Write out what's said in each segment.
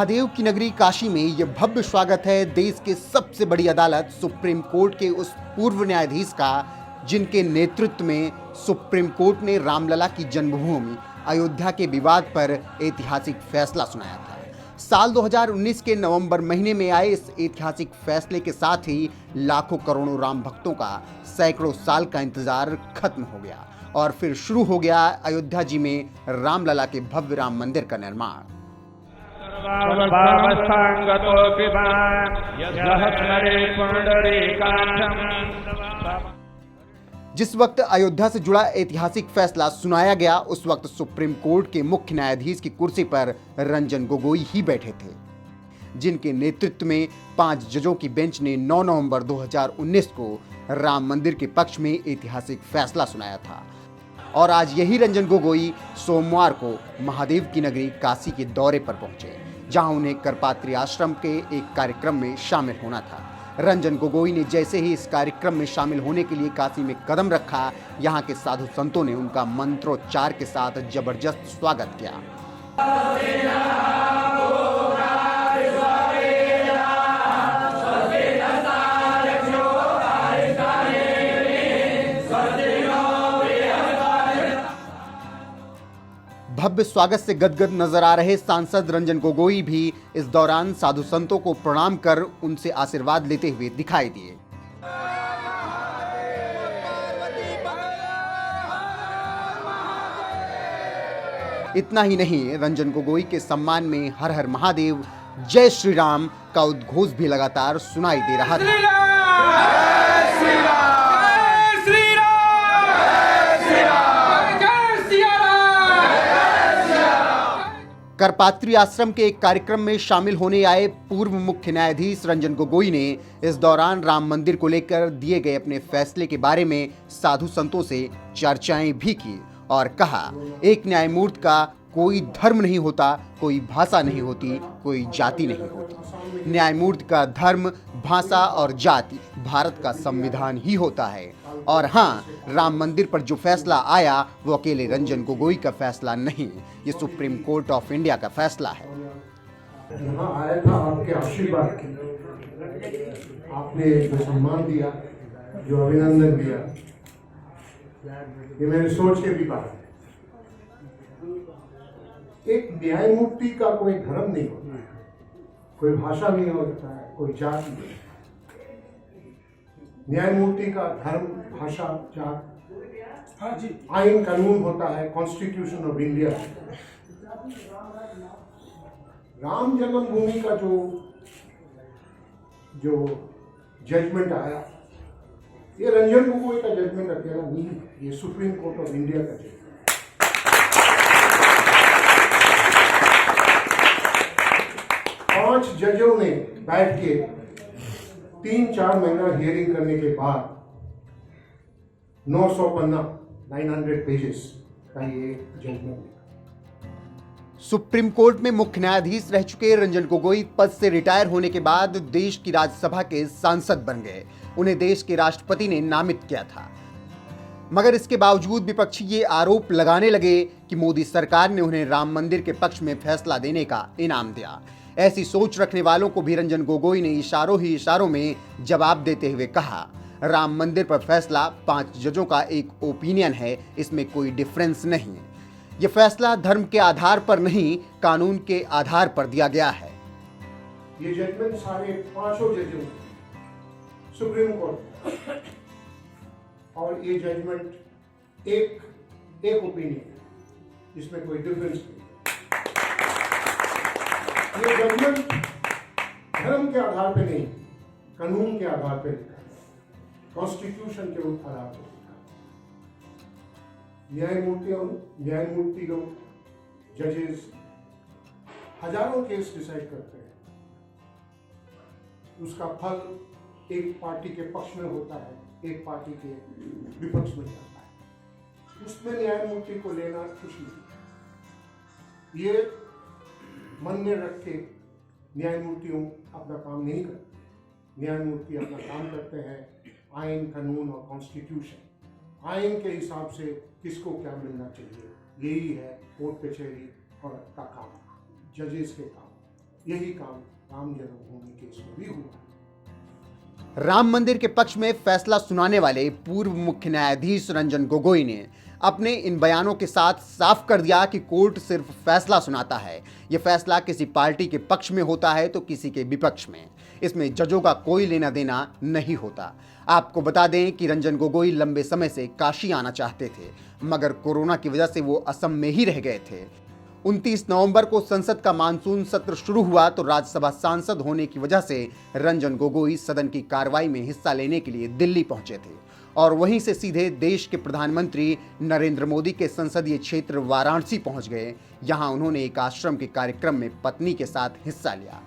महादेव की नगरी काशी में यह भव्य स्वागत है देश के सबसे बड़ी अदालत सुप्रीम कोर्ट के उस पूर्व न्यायाधीश का जिनके नेतृत्व में सुप्रीम कोर्ट ने रामलला की जन्मभूमि अयोध्या के विवाद पर ऐतिहासिक फैसला सुनाया था। साल 2019 के नवंबर महीने में आए इस ऐतिहासिक फैसले के साथ ही लाखों करोड़ों राम भक्तों का सैकड़ों साल का इंतजार खत्म हो गया और फिर शुरू हो गया अयोध्या जी में रामलला के भव्य राम मंदिर का निर्माण। जिस वक्त अयोध्या से जुड़ा ऐतिहासिक फैसला सुनाया गया उस वक्त सुप्रीम कोर्ट के मुख्य न्यायाधीश की कुर्सी पर रंजन गोगोई ही बैठे थे, जिनके नेतृत्व में 5 जजों की बेंच ने 9 नवंबर 2019 को राम मंदिर के पक्ष में ऐतिहासिक फैसला सुनाया था। और आज यही रंजन गोगोई सोमवार को महादेव की नगरी काशी के दौरे पर पहुंचे, जहां उन्हें करपात्री आश्रम के एक कार्यक्रम में शामिल होना था। रंजन गोगोई ने जैसे ही इस कार्यक्रम में शामिल होने के लिए काशी में कदम रखा, यहाँ के साधु संतों ने उनका मंत्रोच्चार के साथ जबरदस्त स्वागत किया। भव्य स्वागत से गदगद नजर आ रहे सांसद रंजन गोगोई भी इस दौरान साधु संतों को प्रणाम कर उनसे आशीर्वाद लेते हुए दिखाई दिए। इतना ही नहीं, रंजन गोगोई के सम्मान में हर हर महादेव, जय श्री राम का उद्घोष भी लगातार सुनाई दे रहा था। करपात्री आश्रम के एक कार्यक्रम में शामिल होने आए पूर्व मुख्य न्यायाधीश रंजन गोगोई ने इस दौरान राम मंदिर को लेकर दिए गए अपने फैसले के बारे में साधु संतों से चर्चाएं भी की और कहा, एक न्यायमूर्ति का कोई धर्म नहीं होता, कोई भाषा नहीं होती, कोई जाति नहीं होती। न्यायमूर्ति का धर्म, भाषा और जाति भारत का संविधान ही होता है। और हाँ, राम मंदिर पर जो फैसला आया वो अकेले रंजन गोगोई का फैसला नहीं, ये सुप्रीम कोर्ट ऑफ इंडिया का फैसला है। यहाँ आया था आपके आशीर्वाद के, आपने जो सम्मान दिया, जो अभिनंदन दिया, ये मेरे सोच के भी बात है। एक न्यायमूर्ति का कोई धर्म नहीं होता है, कोई भाषा नहीं होता है, कोई जाति नहीं। न्यायमूर्ति का धर्म, भाषा, जात, आईन कानून होता है, कॉन्स्टिट्यूशन ऑफ इंडिया। राम जन्मभूमि का जो जजमेंट आया, ये रंजन गोगोई का जजमेंट अकेला नहीं है, ये सुप्रीम कोर्ट ऑफ इंडिया का जजमेंट। 5 जजों ने बैठ के 3-4 महीना हियरिंग करने के बाद 900 पन्ना 900 पेजेस का ये जजमेंट। सुप्रीम कोर्ट में मुख्य न्यायाधीश रह चुके रंजन गोगोई पद से रिटायर होने के बाद देश की राज्यसभा के सांसद बन गए। उन्हें देश के राष्ट्रपति ने नामित किया था, मगर इसके बावजूद विपक्षी ये आरोप लगाने लगे कि मोदी सरकार ने उन्हें राम मंदिर के पक्ष में फैसला देने का इनाम दिया। ऐसी सोच रखने वालों को भी रंजन गोगोई ने इशारों ही इशारों में जवाब देते हुए कहा, राम मंदिर पर फैसला 5 जजों का एक ओपिनियन है, इसमें कोई डिफरेंस नहीं। यह फैसला धर्म के आधार पर नहीं, कानून के आधार पर दिया गया है। ये जजमेंट सारे 5 जजों सुप्रीम कोर्ट, और ये जजमेंट एक ओपिनियन, इसमें कोई डिफरेंस नहीं। ये जजमेंट धर्म के आधार पे नहीं, कानून के आधार पे लिखा है, कॉन्स्टिट्यूशन के आधार पे लिखा है। न्यायमूर्तियों, जजेस हजारों केस डिसाइड करते हैं, उसका फल एक पार्टी के पक्ष में होता है, एक पार्टी के विपक्ष में जाता है। उसमें न्यायमूर्ति को लेना कुछ नहीं। ये मन में रख के न्यायमूर्तियों अपना काम नहीं करते। न्यायमूर्ति अपना काम करते हैं आइन, कानून और कॉन्स्टिट्यूशन। आइन के हिसाब से किसको क्या मिलना चाहिए, यही है कोर्ट कचहरी और का काम, जजेस के काम। यही काम राम जन्मभूमि केस में भी हुआ। राम मंदिर के पक्ष में फैसला सुनाने वाले पूर्व मुख्य न्यायाधीश रंजन गोगोई ने अपने इन बयानों के साथ साफ कर दिया कि कोर्ट सिर्फ फैसला सुनाता है। यह फैसला किसी पार्टी के पक्ष में होता है तो किसी के विपक्ष में। इसमें जजों का कोई लेना देना नहीं होता। आपको बता दें कि रंजन गोगोई लंबे समय से काशी आना चाहते थे, मगर कोरोना की वजह से वो असम में ही रह गए थे। 29 नवंबर को संसद का मानसून सत्र शुरू हुआ तो राज्यसभा सांसद होने की वजह से रंजन गोगोई सदन की कार्रवाई में हिस्सा लेने के लिए दिल्ली पहुंचे थे और वहीं से सीधे देश के प्रधानमंत्री नरेंद्र मोदी के संसदीय क्षेत्र वाराणसी पहुंच गए। यहां उन्होंने एक आश्रम के कार्यक्रम में पत्नी के साथ हिस्सा लिया।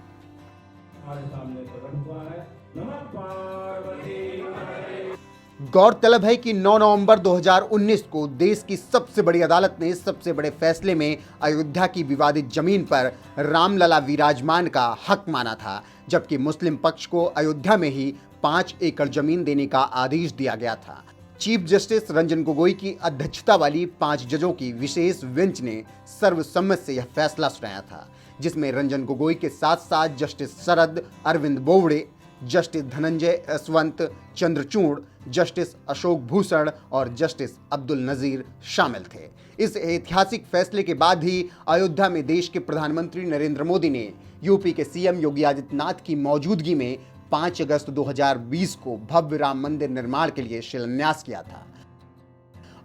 गौरतलब है कि 9 नवंबर 2019 को देश की सबसे बड़ी अदालत ने सबसे बड़े फैसले में अयोध्या की विवादित जमीन पर रामलला विराजमान का हक माना था, जबकि मुस्लिम पक्ष को अयोध्या में ही 5 एकड़ जमीन देने का आदेश दिया गया था। चीफ जस्टिस रंजन गोगोई की अध्यक्षता वाली 5 जजों की विशेष बेंच ने सर्वसम्मति से यह फैसला सुनाया था, जिसमें रंजन गोगोई के साथ साथ justice Sharad Arvind Bobde, justice Dhananjay Yashwant Chandrachud, justice Ashok Bhushan और जस्टिस अब्दुल नजीर शामिल थे। इस ऐतिहासिक फैसले के बाद ही अयोध्या में देश के प्रधानमंत्री नरेंद्र मोदी ने यूपी के सीएम योगी आदित्यनाथ की मौजूदगी में 5 अगस्त 2020 को भव्य राम मंदिर निर्माण के लिए शिलान्यास किया था।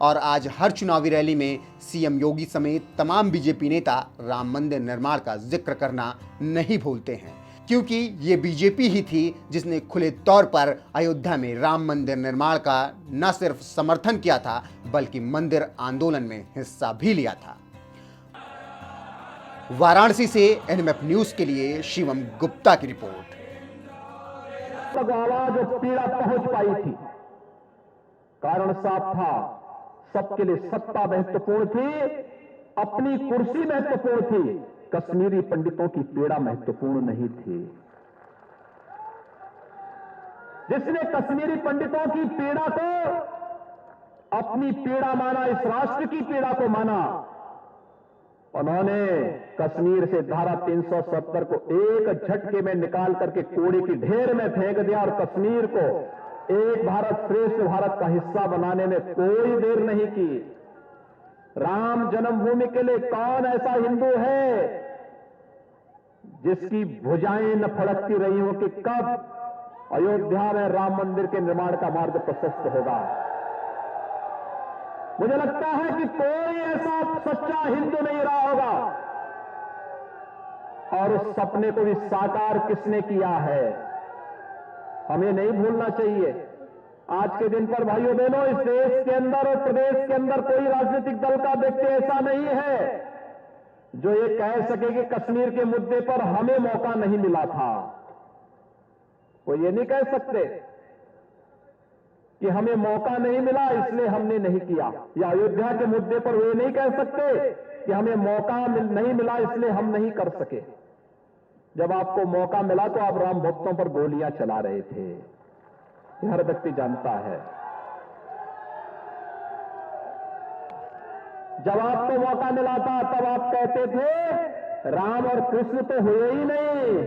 और आज हर चुनावी रैली में सीएम योगी समेत तमाम बीजेपी नेता राम मंदिर निर्माण का जिक्र करना नहीं भूलते हैं, क्योंकि ये बीजेपी ही थी जिसने खुले तौर पर अयोध्या में राम मंदिर निर्माण का न सिर्फ समर्थन किया था बल्कि मंदिर आंदोलन में हिस्सा भी लिया था। वाराणसी से एनएमएफ न्यूज के लिए शिवम गुप्ता की रिपोर्ट। आवाज और पीड़ा पहुंच पाई थी, कारण साफ था, सबके लिए सत्ता महत्वपूर्ण थी, अपनी कुर्सी महत्वपूर्ण थी, कश्मीरी पंडितों की पीड़ा महत्वपूर्ण नहीं थी। जिसने कश्मीरी पंडितों की पीड़ा को अपनी पीड़ा माना, इस राष्ट्र की पीड़ा को माना, उन्होंने कश्मीर से धारा 370 को एक झटके में निकाल करके कूड़े की ढेर में फेंक दिया और कश्मीर को एक भारत श्रेष्ठ भारत का हिस्सा बनाने में कोई देर नहीं की। राम जन्मभूमि के लिए कौन ऐसा हिंदू है जिसकी भुजाएं न फड़कती रही हो कि कब अयोध्या में राम मंदिर के निर्माण का मार्ग प्रशस्त होगा। मुझे लगता है कि कोई ऐसा सच्चा हिंदू नहीं रहा होगा। और उस सपने को भी साकार किसने किया है, हमें नहीं भूलना चाहिए। आज के दिन पर भाइयों बहनों, इस देश के अंदर और प्रदेश के अंदर कोई राजनीतिक दल का व्यक्ति ऐसा नहीं है जो ये कह सके कि कश्मीर के मुद्दे पर हमें मौका नहीं मिला था। वो ये नहीं कह सकते कि हमें मौका नहीं मिला इसलिए हमने नहीं किया, या अयोध्या के मुद्दे पर वे नहीं कह सकते कि हमें मौका नहीं मिला इसलिए हम नहीं कर सके। जब आपको मौका मिला तो आप राम भक्तों पर गोलियां चला रहे थे, हर व्यक्ति जानता है। जब आपको मौका मिला था तब आप कहते थे राम और कृष्ण तो हुए ही नहीं।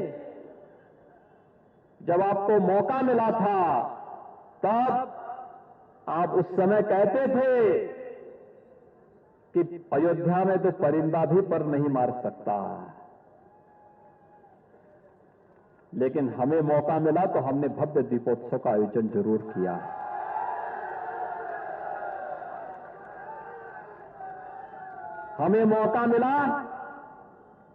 जब आपको मौका मिला था तब आप उस समय कहते थे कि अयोध्या में तो परिंदा भी पर नहीं मार सकता। लेकिन हमें मौका मिला तो हमने भव्य दीपोत्सव का आयोजन जरूर किया। हमें मौका मिला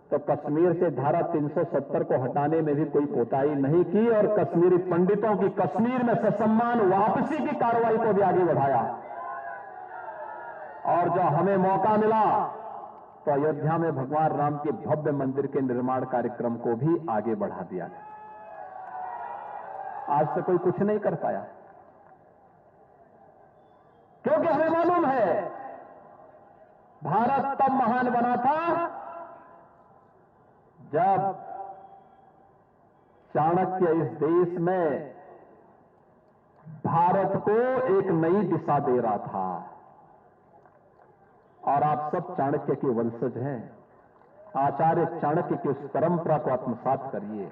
तो कश्मीर से धारा 370 को हटाने में भी कोई कोताही नहीं की और कश्मीरी पंडितों की कश्मीर में ससम्मान वापसी की कार्रवाई को भी आगे बढ़ाया। और जो हमें मौका मिला तो अयोध्या में भगवान राम के भव्य मंदिर के निर्माण कार्यक्रम को भी आगे बढ़ा दिया। आज से कोई कुछ नहीं कर पाया, क्योंकि हमें मालूम है भारत तब महान बना था जब चाणक्य इस देश में भारत को एक नई दिशा दे रहा था। और आप सब चाणक्य के वंशज हैं। आचार्य चाणक्य की उस परंपरा को आत्मसात करिए।